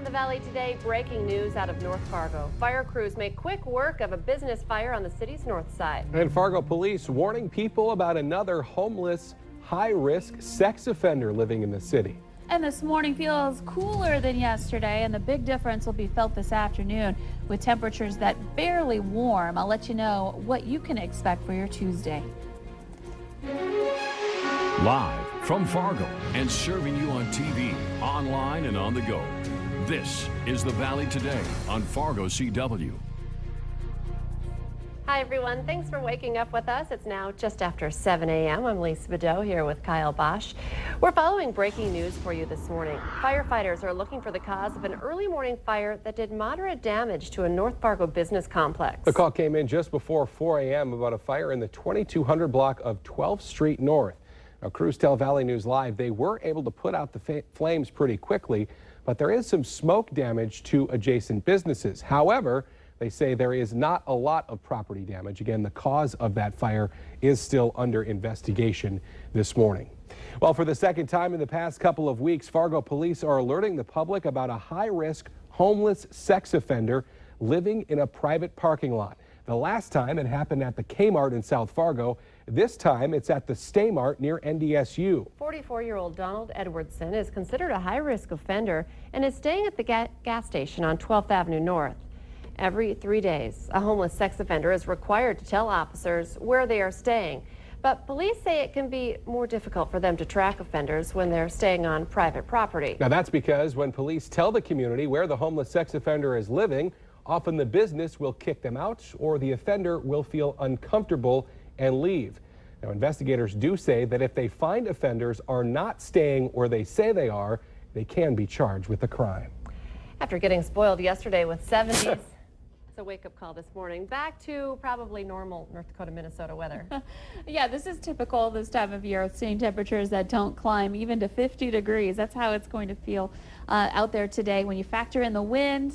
the Valley today, breaking news out of North Fargo. Fire crews make quick work of a business fire on the city's north side. And Fargo police warning people about another homeless, high-risk sex offender living in the city. And this morning feels cooler than yesterday, and the big difference will be felt this afternoon with temperatures that barely warm. I'll let you know what you can expect for your Tuesday. Live from Fargo and serving you on TV, online, and on the go. This is the Valley Today on Fargo CW. Hi, everyone. Thanks for waking up with us. It's now just after 7 a.m. I'm Lisa Bedeau here with Kyle Bosch. We're following breaking news for you this morning. Firefighters are looking for the cause of an early morning fire that did moderate damage to a North Fargo business complex. The call came in just before 4 a.m. about a fire in the 2200 block of 12th Street North. Now, crews tell Valley News Live they were able to put out the flames pretty quickly, but there is some smoke damage to adjacent businesses. However, they say there is not a lot of property damage. Again, the cause of that fire is still under investigation this morning. Well, for the second time in the past couple of weeks, Fargo police are alerting the public about a high-risk homeless sex offender living in a private parking lot. The last time it happened at the Kmart in South Fargo. This time it's at the Staymart near NDSU. 44-year-old Donald Edwardson is considered a high-risk offender and is staying at the gas station on 12th Avenue North. Every 3 days, a homeless sex offender is required to tell officers where they are staying. But police say it can be more difficult for them to track offenders when they're staying on private property. Now that's because when police tell the community where the homeless sex offender is living, often the business will kick them out or the offender will feel uncomfortable and leave. Now, investigators do say that if they find offenders are not staying where they say they are, they can be charged with a crime. After getting spoiled yesterday with 70s, it's a wake-up call this morning. Back to probably normal North Dakota, Minnesota weather. Yeah, this is typical this time of year, seeing temperatures that don't climb even to 50 degrees. That's how it's going to feel out there today. When you factor in the wind,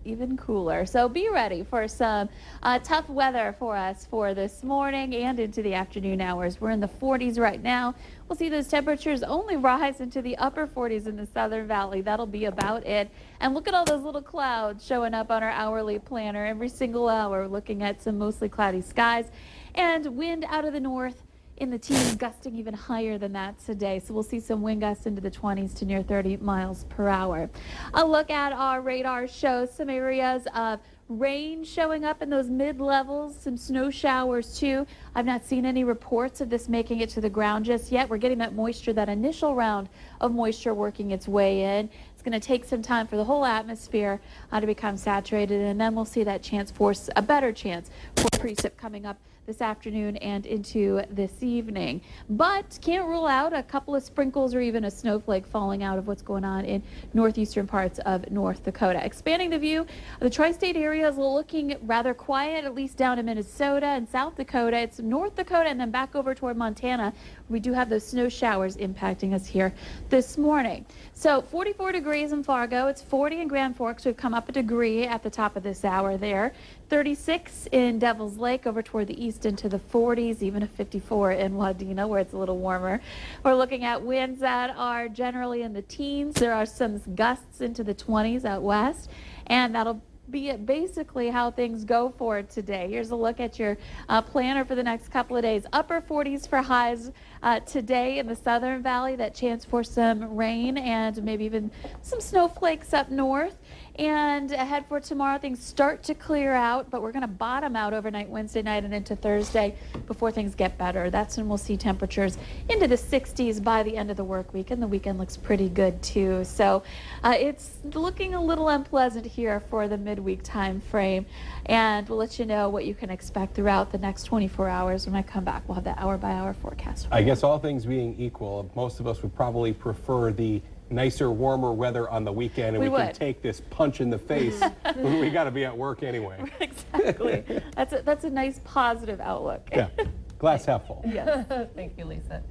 even cooler. So be ready for some tough weather for us for this morning and into the afternoon hours. We're in the 40s right now. We'll see those temperatures only rise into the upper 40s in the Southern Valley. That'll be about it. And look at all those little clouds showing up on our hourly planner every single hour, looking at some mostly cloudy skies and wind out of the north in the teens, gusting even higher than that today. So we'll see some wind gusts into the 20s to near 30 miles per hour. A look at our radar shows some areas of rain showing up in those mid-levels, some snow showers too. I've not seen any reports of this making it to the ground just yet. We're getting that moisture, that initial round of moisture working its way in. It's going to take some time for the whole atmosphere to become saturated, and then we'll see that chance for a better chance for precip coming up this afternoon and into this evening. But can't rule out a couple of sprinkles or even a snowflake falling out of what's going on in northeastern parts of North Dakota. Expanding the view, the tri-state area is looking rather quiet, at least down in Minnesota and South Dakota. It's North Dakota and then back over toward Montana. We do have those snow showers impacting us here this morning. So 44 degrees in Fargo. It's 40 in Grand Forks. We've come up a degree at the top of this hour there. 36 in Devil's Lake over toward the east into the 40s, even a 54 in Wadena where it's a little warmer. We're looking at winds that are generally in the teens. There are some gusts into the 20s out west, and that'll be basically how things go for today. Here's a look at your planner for the next couple of days. Upper 40s for highs today in the Southern Valley. That chance for some rain and maybe even some snowflakes up north. And ahead for tomorrow, things start to clear out, but we're going to bottom out overnight Wednesday night and into Thursday before things get better. That's when we'll see temperatures into the 60s by the end of the work week, and the weekend looks pretty good too. So it's looking a little unpleasant here for the midweek time frame, and we'll let you know what you can expect throughout the next 24 hours. When I come back, we'll have that hour-by-hour forecast. I guess all things being equal, most of us would probably prefer the nicer, warmer weather on the weekend, and we can take this punch in the face when we got to be at work anyway. Exactly. That's a nice positive outlook. Yeah. Glass half full. Yes. Thank you, Lisa.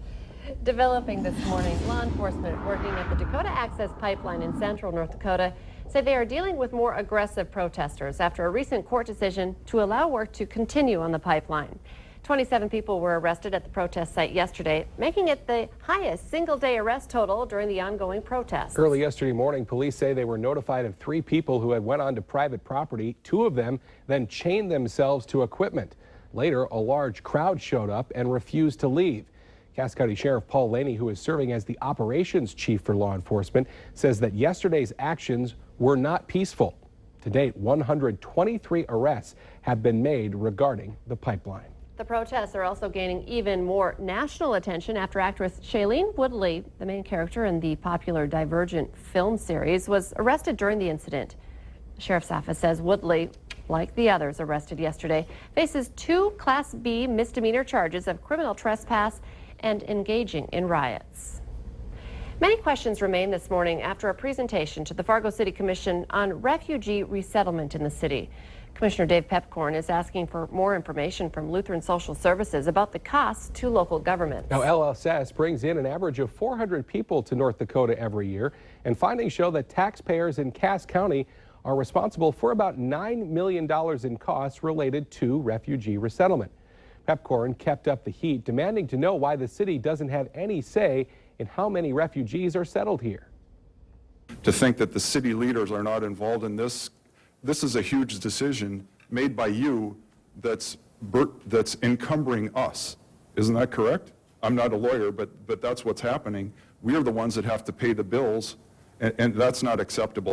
Developing this morning, law enforcement working at the Dakota Access Pipeline in central North Dakota say they are dealing with more aggressive protesters after a recent court decision to allow work to continue on the pipeline. 27 people were arrested at the protest site yesterday, making it the highest single-day arrest total during the ongoing protests. Early yesterday morning, police say they were notified of 3 people who had went onto private property. 2 of them then chained themselves to equipment. Later, a large crowd showed up and refused to leave. Cass County Sheriff Paul Laney, who is serving as the operations chief for law enforcement, says that yesterday's actions were not peaceful. To date, 123 arrests have been made regarding the pipeline. The protests are also gaining even more national attention after actress Shailene Woodley, the main character in the popular Divergent film series, was arrested during the incident. The sheriff's office says Woodley, like the others arrested yesterday, faces 2 Class B misdemeanor charges of criminal trespass and engaging in riots. Many questions remain this morning after a presentation to the Fargo City Commission on refugee resettlement in the city. Commissioner Dave Pepcorn is asking for more information from Lutheran Social Services about the costs to local governments. Now, LSS brings in an average of 400 people to North Dakota every year, and findings show that taxpayers in Cass County are responsible for about $9 million in costs related to refugee resettlement. Pepcorn kept up the heat, demanding to know why the city doesn't have any say in how many refugees are settled here. To think that the city leaders are not involved in this is a huge decision made by you that's encumbering us. Isn't that correct? I'm not a lawyer, but that's what's happening. We are the ones that have to pay the bills, and that's not acceptable.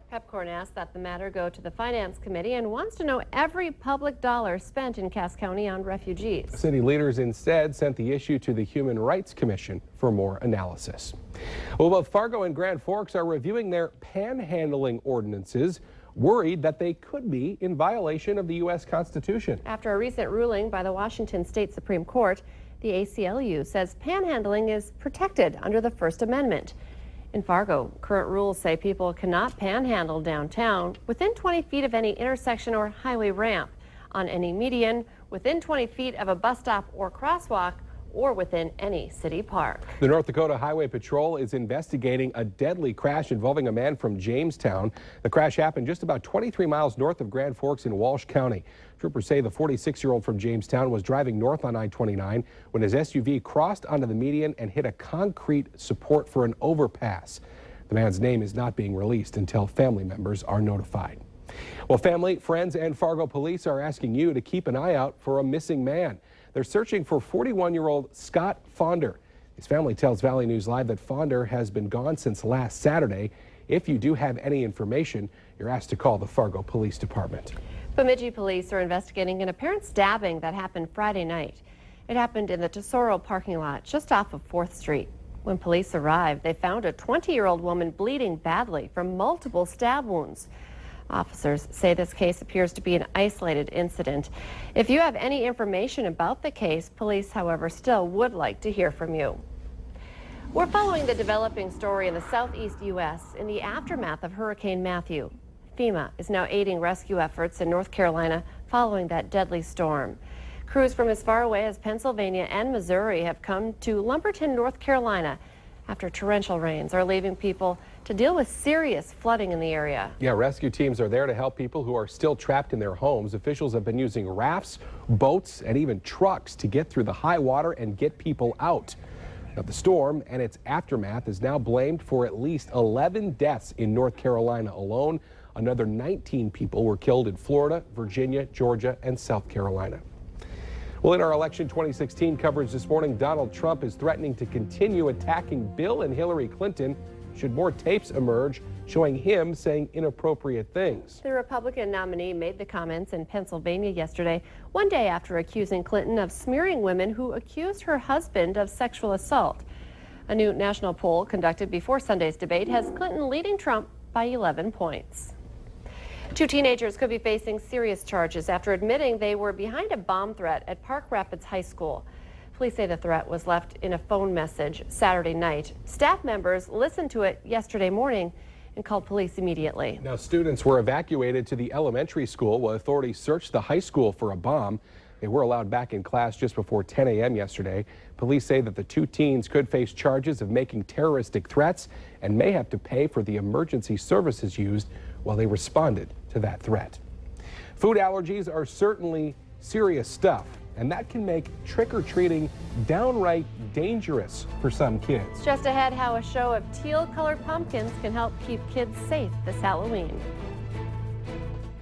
Pepcorn asked that the matter go to the Finance Committee and wants to know every public dollar spent in Cass County on refugees. City leaders instead sent the issue to the Human Rights Commission for more analysis. Well, both Fargo and Grand Forks are reviewing their panhandling ordinances, worried that they could be in violation of the U.S. Constitution. After a recent ruling by the Washington State Supreme Court, the ACLU says panhandling is protected under the First Amendment. In Fargo, current rules say people cannot panhandle downtown within 20 feet of any intersection or highway ramp, on any median, within 20 feet of a bus stop or crosswalk, or within any city park. The North Dakota Highway Patrol is investigating a deadly crash involving a man from Jamestown. The crash happened just about 23 miles north of Grand Forks in Walsh County. Troopers say the 46-year-old from Jamestown was driving north on I-29 when his SUV crossed onto the median and hit a concrete support for an overpass. The man's name is not being released until family members are notified. Well, family, friends, and Fargo police are asking you to keep an eye out for a missing man. They're searching for 41-year-old Scott Fonder. His family tells Valley News Live that Fonder has been gone since last Saturday. If you do have any information, you're asked to call the Fargo Police Department. Bemidji police are investigating an apparent stabbing that happened Friday night. It happened in the Tesoro parking lot just off of 4th Street. When police arrived, they found a 20-year-old woman bleeding badly from multiple stab wounds. Officers say this case appears to be an isolated incident. If you have any information about the case, police, however, still would like to hear from you. We're following the developing story in the southeast U.S. in the aftermath of Hurricane Matthew. FEMA is now aiding rescue efforts in North Carolina following that deadly storm. Crews from as far away as Pennsylvania and Missouri have come to Lumberton, North Carolina, after torrential rains are leaving people to deal with serious flooding in the area. Yeah, rescue teams are there to help people who are still trapped in their homes. Officials have been using rafts, boats, and even trucks to get through the high water and get people out. Now, the storm and its aftermath is now blamed for at least 11 deaths in North Carolina alone. Another 19 people were killed in Florida, Virginia, Georgia, and South Carolina. Well, in our election 2016 coverage this morning, Donald Trump is threatening to continue attacking Bill and Hillary Clinton should more tapes emerge showing him saying inappropriate things. The Republican nominee made the comments in Pennsylvania yesterday, one day after accusing Clinton of smearing women who accused her husband of sexual assault. A new national poll conducted before Sunday's debate has Clinton leading Trump by 11 points. 2 teenagers could be facing serious charges after admitting they were behind a bomb threat at Park Rapids High School. Police say the threat was left in a phone message Saturday night. Staff members listened to it yesterday morning and called police immediately. Now, students were evacuated to the elementary school while authorities searched the high school for a bomb. They were allowed back in class just before 10 a.m. yesterday. Police say that the 2 teens could face charges of making terroristic threats and may have to pay for the emergency services used while they responded to that threat. Food allergies are certainly serious stuff, and that can make trick-or-treating downright dangerous for some kids. Just ahead, how a show of teal-colored pumpkins can help keep kids safe this Halloween.